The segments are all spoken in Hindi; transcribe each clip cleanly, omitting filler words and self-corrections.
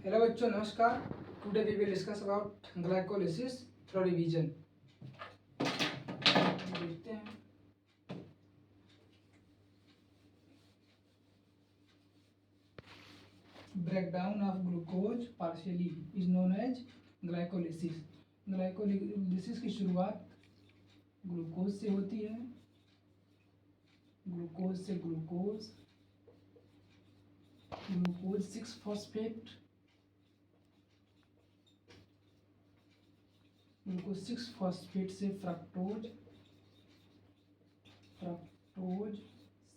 हेलो बच्चों, नमस्कार। Today we will discuss about glycolysis through revision. देखते हैं। Breakdown of glucose partially is known as glycolysis. Glycolysis की शुरुआत ग्लूकोज से होती है। ग्लूकोज से ग्लूकोज 6-फॉस्फेट, ग्लूकोज 6-फॉस्फेट से फ्रक्टोज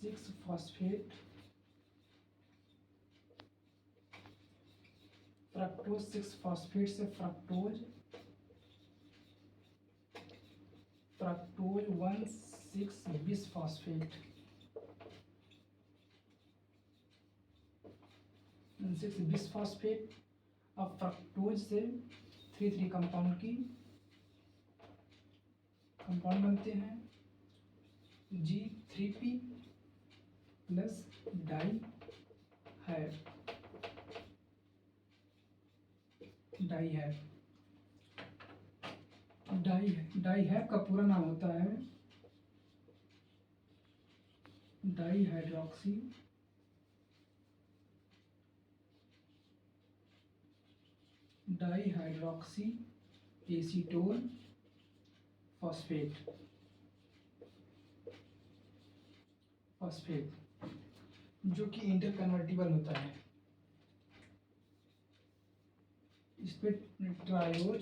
6-फॉस्फेट, फ्रक्टोज 6-फॉस्फेट से फ्रक्टोज 1,6-बिसफॉस्फेट, 1,6-बिसफॉस्फेट। अब फ्रक्टोज से 3,3 कंपाउंड बनते हैं। G3P प्लस डाई हैव का पूरा नाम होता है डाईहाइड्रोक्सी एसीटोन फॉस्फेट, जो कि इंटरकन्वर्टिबल होता है। इस पे ट्रायोज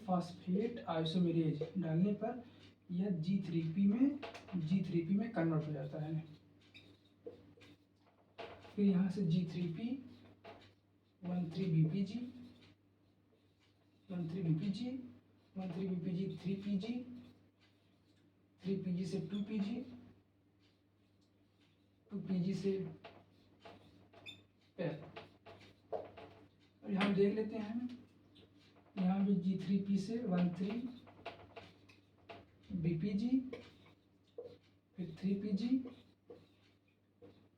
फॉस्फेट आइसोमेरेज डालने पर यह G3P में कन्वर्ट हो जाता है। फिर यहाँ से G3P 13BPG 3PG से 2PG से पेप। और यहाँ देख लेते हैं, यहाँ भी G3P से 13BPG, फिर 3PG,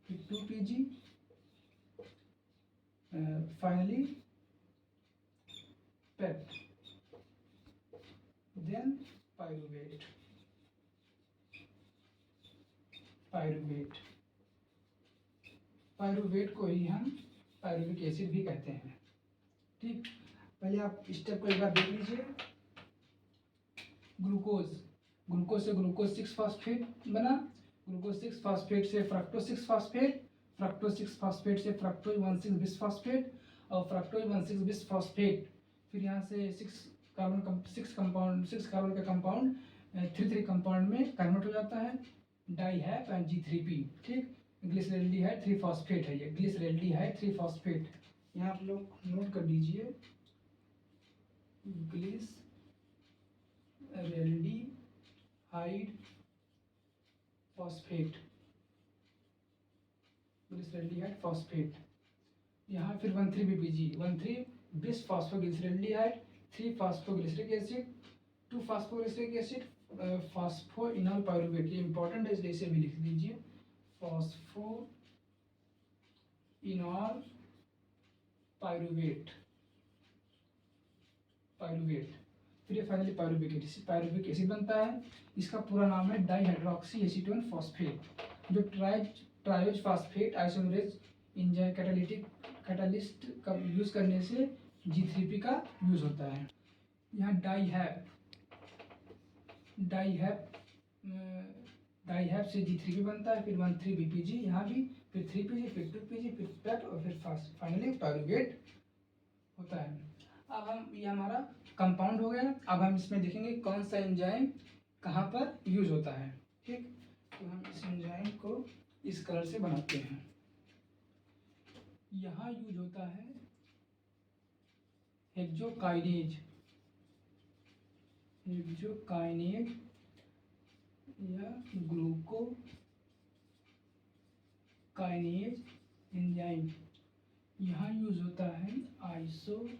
फिर 2PG, फाइनली पेप, देन पायरुवेट। पायरुवेट को ही हम पायरुविक एसिड भी कहते हैं। ठीक, पहले आप स्टेप को एक बार देख लीजिए। ग्लूकोज से ग्लूकोज 6-फॉस्फेट बना, ग्लूकोज 6-फॉस्फेट से फ्रक्टोज 6-फॉस्फेट, फ्रक्टोज 6-फॉस्फेट से फ्रक्टोज 1,6-बिसफॉस्फेट, और फ्रक्टोज 1,6-बिसफॉस्फेट। फिर यहाँ से 6 कार्बन का कंपाउंड 3 कंपाउंड में कन्वर्ट हो जाता है। डाईहैप एंड G3P। ठीक, ग्लिसरैल्डिहाइड 3-फॉस्फेट है ये, ग्लिसरैल्डिहाइड 3-फॉस्फेट। यहाँ आप लोग नोट कर लीजिए, ग्लिसरैल्डिहाइड फॉस्फेट। यहाँ फिर 13BPG 13-बिसफॉस्फोग्लिसरैल्डिहाइड, 3-फॉस्फोग्लिसरिक acid, 2-फॉस्फोग्लिसरिक acid, phosphoenol pyruvate. ये इंपॉर्टेंट है, इसलिए इसे भी लिख लीजिए, फॉस्फोइनॉल पायरुवेट। फिर ये फाइनली पायरुविक एसिड बनता है। इसका पूरा नाम है डाईहाइड्रोक्सी एसीटोन फॉस्फेट, जो triose phosphate isomerase enzyme catalyst का यूज करने से G3P का यूज होता है। यहाँ डाईहैप से G3P बनता है, फिर 13BPG यहाँ भी, फिर 3PG, फिर 2PG, फिर पेप, और फिर फाइनली पायरुवेट होता है। अब ये हमारा कंपाउंड हो गया। अब हम इसमें देखेंगे कौन सा एंजाइम कहाँ पर यूज होता है। ठीक, तो हम इस एंजाइम को इस कलर से बनाते हैं। यहाँ यूज होता है हेक्सोकाइनेज या ग्लूकोकाइनेज एंजाइम। यहाँ यूज होता है आइसोमेरेज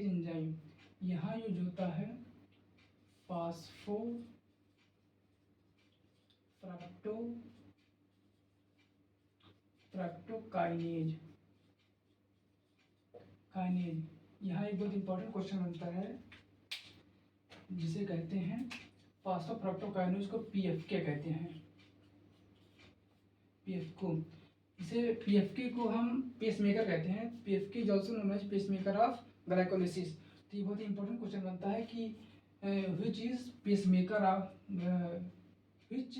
एंजाइम। यहाँ यूज होता है फास्फो फ्रक्टोकाइनेज यहाँ एक बहुत इंपॉर्टेंट क्वेश्चन बनता है जिसे कहते हैं फास्फोफ्रक्टोकाइनेज को पीएफके कहते हैं। पीएफके को हम पेसमेकर कहते हैं। PFK is also known as pacemaker of glycolysis. तो ये बहुत ही इंपॉर्टेंट क्वेश्चन बनता है कि which is pacemaker of which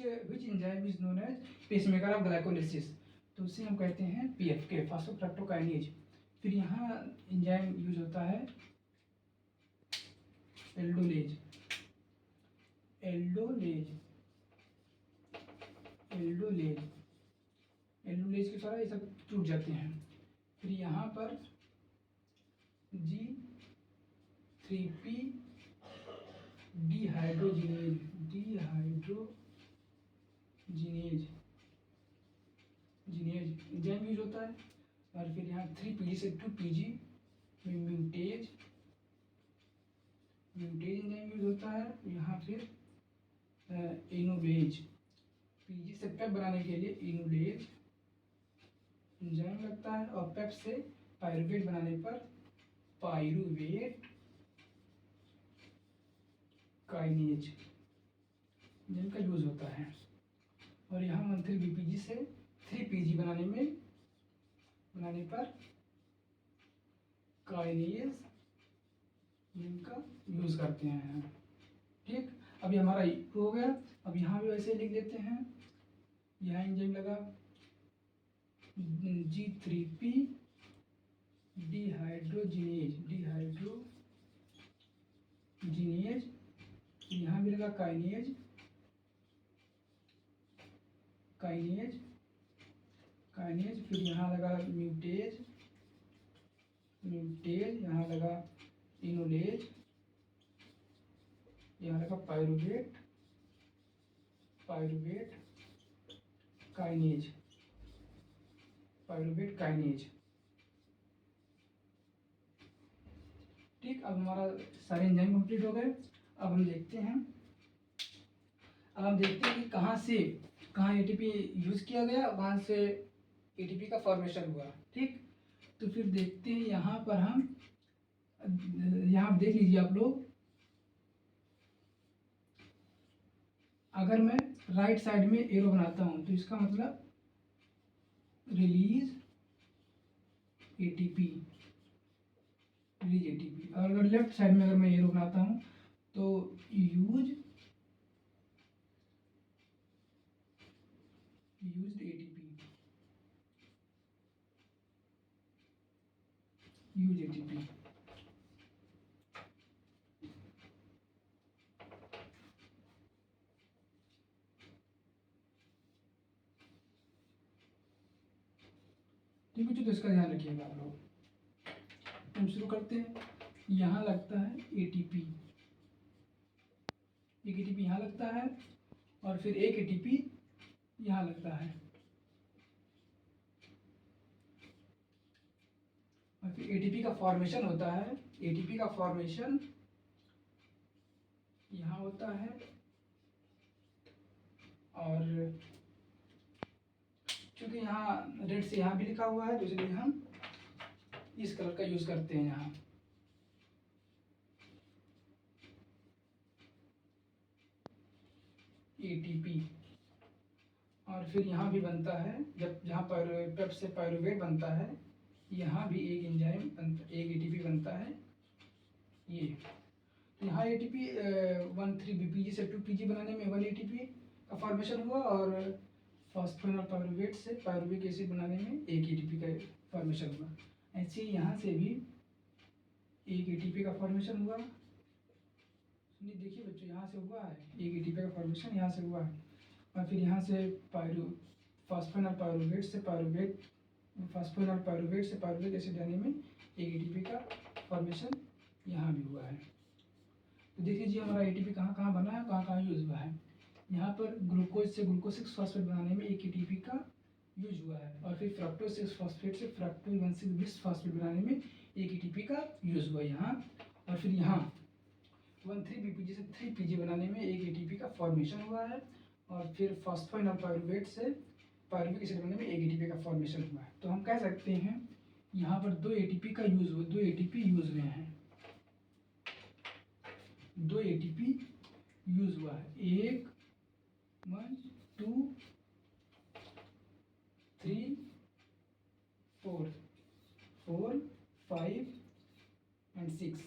enzyme is known as pacemaker of glycolysis। तो उसे हम कहते हैं पीएफके फास्फोफ्रक्टोकाइनेज। फिर यहाँ एंजाइम यूज होता है एल्डोलेज के द्वारा ये सब टूट जाते हैं। फिर यहाँ पर G3P डिहाइड्रोजिनेज एंजाइम यूज होता है। और फिर यहाँ 3PG से 2PG म्यूटेज एंजाइम यूज होता है। यहाँ फिर इनोलेज PG से पेप बनाने के लिए इनोलेज एंजाइम लगता है। और पेप से पायरुवेट बनाने पर पायरुवेट काइनेज एंजाइम का यूज होता है। और यहाँ 1,3-BPG से 3PG बनाने पर काइनेज इनका यूज करते हैं। ठीक, अभी हमारा हो गया। अब यहाँ भी वैसे लिख देते हैं। यहाँ एंजाइम लगा G3P डिहाइड्रोजिनेज। यहाँ भी लगा काइनेज। फिर यहाँ लगा म्यूटेज। यहाँ लगा इनोलेज। यहाँ लगा पायरुवेट काइनेज। ठीक, अब हमारा सारे एंजाइम कंप्लीट हो गए। अब हम देखते हैं कि कहाँ एटीपी यूज किया गया, वहाँ से एटीपी का फॉर्मेशन हुआ। ठीक, तो फिर देखते हैं यहाँ पर यहाँ देख लीजिए आप लोग। अगर मैं राइट साइड में एरो बनाता हूँ तो इसका मतलब रिलीज एटीपी। और अगर लेफ्ट साइड में अगर मैं एरो बनाता हूँ तो यूज्ड एटीपी। ठीक है, तो इसका ध्यान रखिएगा आप लोग। हम शुरू करते हैं। यहाँ लगता है एटीपी, एक एटीपी यहाँ लगता है और फिर एक एटीपी यहाँ लगता है। और फिर एटीपी का फॉर्मेशन होता है। एटीपी का फॉर्मेशन यहाँ होता है। और क्योंकि यहाँ रेड से यहाँ भी लिखा हुआ है तो इसलिए हम इस कलर का यूज करते हैं यहाँ। एटीपी। और फिर यहाँ भी बनता है, जब जहाँ पेप से पायरुवेट बनता है यहाँ भी एक एटीपी बनता है। ये यहाँ एटीपी 1,3-BPG से 2PG बनाने में 1 एटीपी का फॉर्मेशन हुआ। और फॉस्फोनल पायरुवेट से पायरुविक एसिड बनाने में 1 एटीपी का फॉर्मेशन हुआ। ऐसे ही यहाँ से भी 1 एटीपी का फॉर्मेशन हुआ। देखिए बच्चों, यहाँ से हुआ है 1 एटीपी का फॉर्मेशन, यहाँ से हुआ है। और फिर यहाँ से फॉस्फोनल पायरुवेट से पायरुविक एसिड बनाने में 1 एटीपी का फॉर्मेशन यहाँ भी हुआ है। तो देख लीजिए हमारा एटीपी कहाँ बना है, कहाँ यूज हुआ है। यहाँ पर ग्लूकोज से ग्लूकोज 6 फॉस्फेट बनाने में 1 एटीपी का यूज हुआ है। और फिर फ्रक्टोज 6 फॉस्फेट से फ्रक्टोज 1,6 बिस फॉस्फेट बनाने में 1 एटीपी का यूज हुआ यहाँ। और फिर यहाँ 13 BPG से 3 PG बनाने में 1 ATP का फॉर्मेशन हुआ है, और फिर फॉस्फोइनोल पायरुवेट से पायरुविक एसिड बनने में 1 ATP का फॉर्मेशन हुआ है। तो हम कह सकते हैं यहाँ पर 2 ATP का यूज हुआ, 2 ATP यूज हुए हैं, 2 ATP यूज हुआ है। 1 2 3 4 4 5 एंड 6,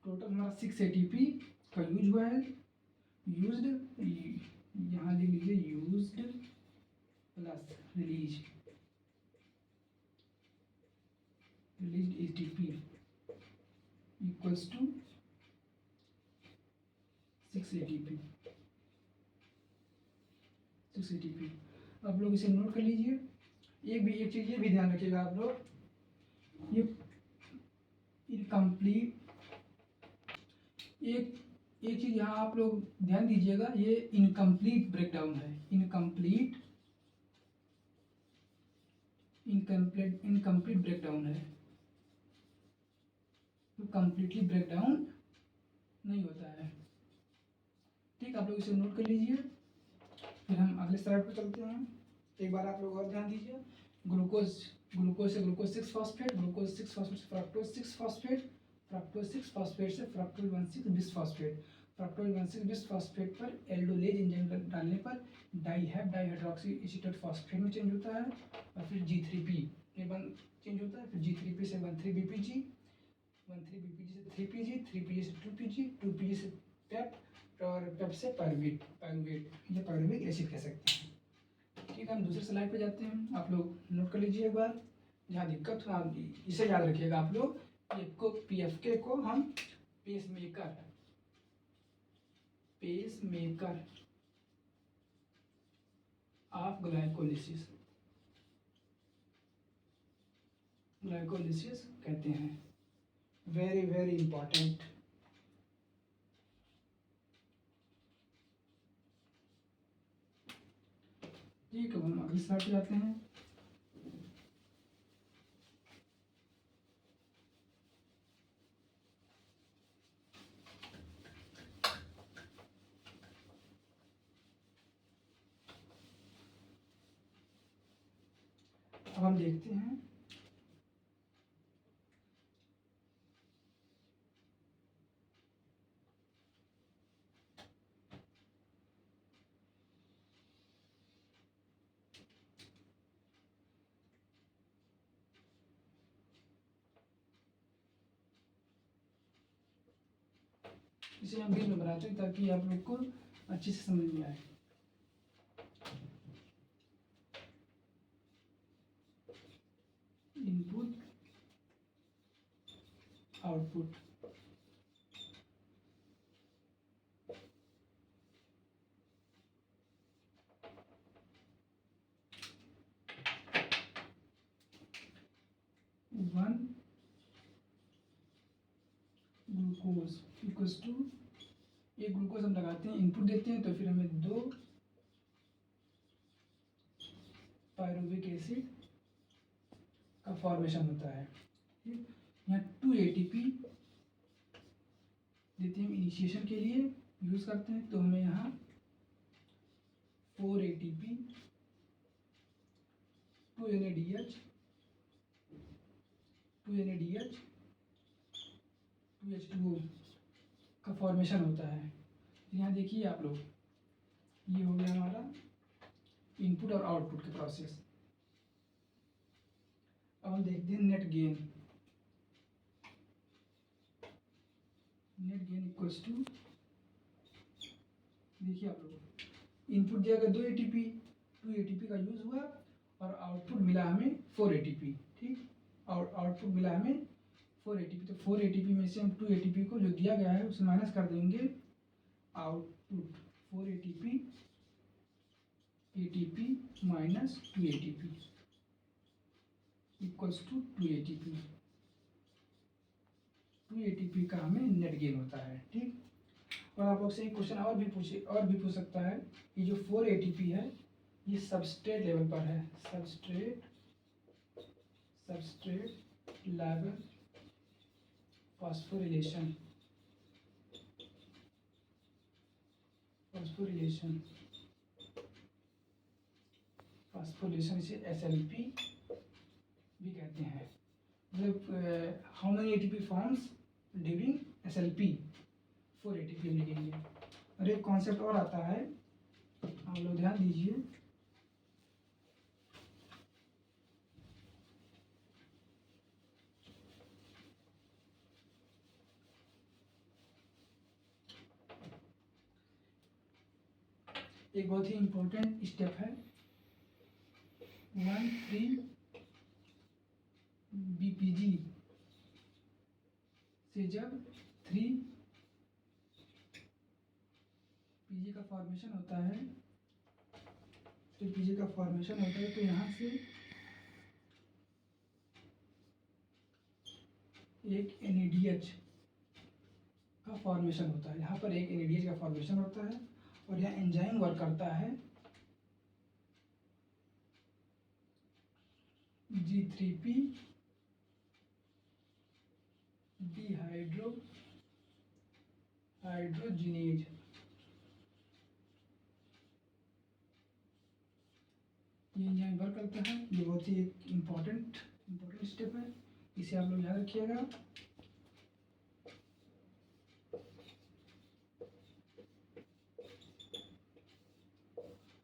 टोटल हमारा 6 ATP का यूज हुआ है। यूज्ड, यहाँ लिख लीजिए used plus release, release ATP equals to 6 ATP, 6 ATP। आप लोग इसे नोट कर लीजिए। एक चीज़ ये भी ध्यान रखिएगा आप लोग, ये इनकम्प्लीट, एक चीज़ यहाँ आप लोग ध्यान दीजिएगा, ये इनकम्प्लीट ब्रेकडाउन है, इनकम्प्लीट ब्रेकडाउन है, तो कम्प्लीटली ब्रेकडाउन नहीं होता है। ठीक, आप लोग इसे नोट कर लीजिए। फिर हम अगले स्लाइड पर चलते हैं। एक बार आप लोग और ध्यान दीजिए, ग्लूकोज से ग्लूकोज 6 फॉस्फेट, ग्लूकोज 6 फॉस्फेट से फ्रक्टोज 6 फॉस्फेट, फ्रक्टोज 6 फॉस्फेट से फ्रक्टोज 1,6 बिसफॉस्फेट, फ्रक्टोज 1,6 बिसफॉस्फेट पर एल्डोलेज एंजाइम डालने पर डाइहाइड्रॉक्सी एसीटेट फॉस्फेट में चेंज होता है, और फिर G3P में चेंज होता है, फिर G3P से 13 BPG, 13 BPG से 3PG, 3PG से 2PG, 2PG से पेप, और पेप से पायरुवेट, ये पायरुविक एसिड कह सकते हैं। ठीक है, हम दूसरे स्लाइड पे जाते हैं। आप लोग नोट कर लीजिए एक बार, जहाँ दिक्कत हो आप इसे याद रखिएगा। आप लोग PFK को हम पेसमेकर ऑफ ग्लाइकोलिसिस कहते हैं। Very very important. ठीक है, हम अगले स्लाइड पे जाते हैं। अब हम देखते हैं इसे हम बीच में बनाते हैं ताकि आप लोग को अच्छे से समझ में आए। Input output, one glucose equals to, एक ग्लूकोज हम लगाते हैं, इनपुट देते हैं, तो फिर हमें 2 पायरुविक एसिड का फॉर्मेशन होता है। ठीक, यहाँ 2 ATP देते हैं इनिशिएशन के लिए यूज करते हैं, तो हमें यहाँ 4 ATP 2 NADH 2H2O का फॉर्मेशन होता है। यहाँ देखिए आप लोग, ये हो गया हमारा इनपुट और आउटपुट के प्रोसेस। अब हम देखते हैं नेट गेन इक्वल्स टू, देखिए आप लोग, इनपुट दिया गया 2 ATP, 2 ATP का यूज हुआ, और आउटपुट मिला हमें 4 ATP। ठीक, और आउटपुट मिला हमें 4 ATP, तो 4 ATP में से हम 2 ATP को जो दिया गया है उसे माइनस कर देंगे, output 4 ATP minus 2 ATP equals to 2 ATP। 2 ATP का हमें नेट गेन होता है। ठीक, और आप लोग से एक क्वेश्चन और भी पूछ सकता है, ये जो 4 ATP है ये सबस्ट्रेट लेवल पर है, substrate level phosphorylation phosphorylation, phosphorylation इसे SLP भी कहते हैं। मतलब how many ATP forms during SLP, 4 ATP लिखेंगे। और एक कॉन्सेप्ट और आता है, आप लोग ध्यान दीजिए, एक बहुत ही इम्पोर्टेंट स्टेप है 1,3-BPG से जब 3PG का फॉर्मेशन होता है, 3PG का फॉर्मेशन होता है, तो यहाँ से एक NADH का फॉर्मेशन होता है। यहाँ पर एक NADH का फॉर्मेशन होता है और यहाँ एंजाइम वर्क करता है G3P हाइड्रोजिनेज। ये एंजाइम वर्क करता है, ये बहुत ही एक इम्पोर्टेंट स्टेप है, इसे आप लोग याद रखिएगा।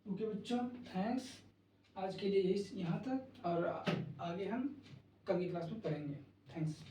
ओके बच्चों, थैंक्स। आज के लिए यहाँ तक, और आगे हम कल की क्लास में पढ़ेंगे। थैंक्स।